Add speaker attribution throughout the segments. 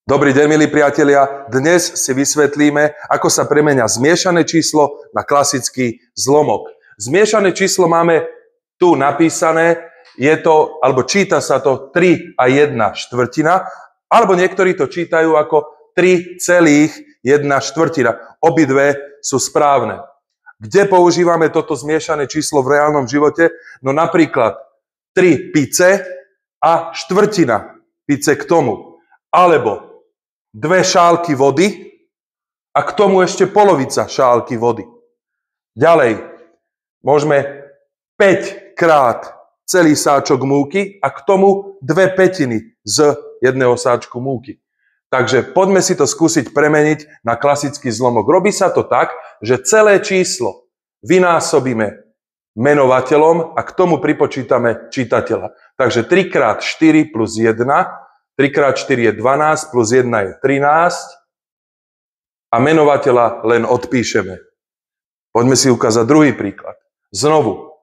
Speaker 1: Dobrý deň, milí priatelia. Dnes si vysvetlíme, ako sa premenia zmiešané číslo na klasický zlomok. Zmiešané číslo máme tu napísané, číta sa to 3 a 1 štvrtina, alebo niektorí to čítajú ako 3,1 štvrtina. Obidve sú správne. Kde používame toto zmiešané číslo v reálnom živote? No napríklad 3 pice a štvrtina pice k tomu. Alebo 2 šálky vody a k tomu ešte polovica šálky vody. Ďalej, môžeme 5 krát celý sáčok múky a k tomu 2/5 z jedného sáčku múky. Takže poďme si to skúsiť premeniť na klasický zlomok. Robí sa to tak, že celé číslo vynásobíme menovateľom a k tomu pripočítame čitateľa. Takže 3x4 plus 1, 3x4 je 12, plus 1 je 13 a menovateľa len odpíšeme. Poďme si ukázať druhý príklad. Znovu,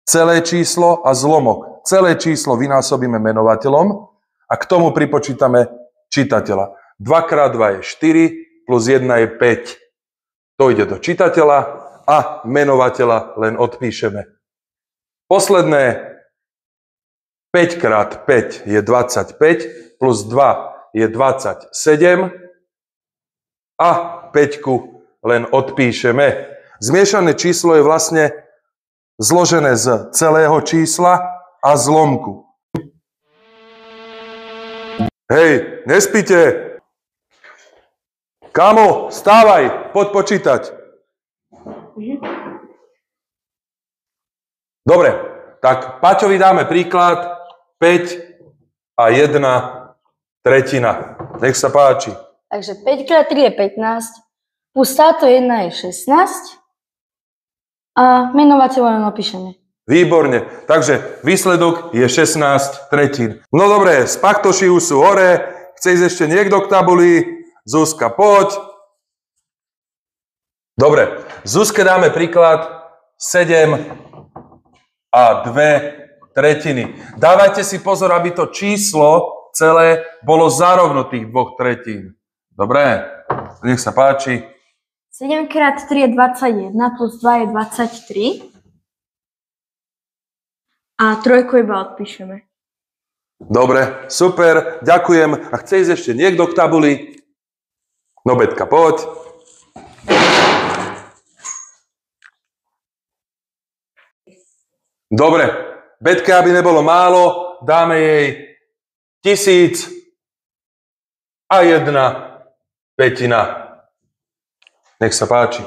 Speaker 1: celé číslo a zlomok. Celé číslo vynásobíme menovateľom a k tomu pripočítame čitateľa. 2x2 je 4, plus 1 je 5. To ide do čitateľa a menovateľa len odpíšeme. Posledné 5x5 je 25, plus 2 je 27 a 5 len odpíšeme. Zmiešané číslo je vlastne zložené z celého čísla a zlomku. Hej, nespíte? Kámo, stávaj, poď počítať. Dobre, tak Paťovi dáme príklad 5 a 1 tretina. Nech sa páči.
Speaker 2: Takže 5x3 je 15, plus táto 1 je 16 a menovateľ len opíšeme. Výborne.
Speaker 1: Takže výsledok je 16 tretín. No dobre, spachtoši už sú hore. Chce ísť ešte niekto k tabuli? Zuzka, poď. Dobre, Zuzke dáme príklad 7 a 2 tretiny. Dávajte si pozor, aby to číslo celé bolo zarovno tých 2 tretín. Dobre, nech sa páči.
Speaker 2: 7x3 je 21, plus 2 je 23. A trojku iba odpíšeme.
Speaker 1: Dobre, super, ďakujem. A chce ísť ešte niekto k tabuli? No Betka, poď. Dobre, Betke, aby nebolo málo, dáme jej 1000 a 1/5. Nech sa páči.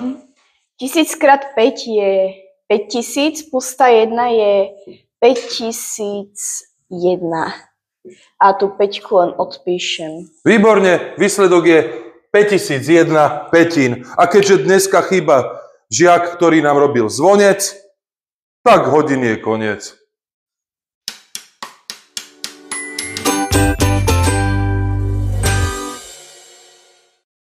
Speaker 2: 1000x5 je 5000, plus tá 1 je 5001. A tú 5 len odpíšem.
Speaker 1: Výborne, výsledok je 5001/5. A keďže dneska chýba žiak, ktorý nám robil zvonec, tak hodiny je koniec.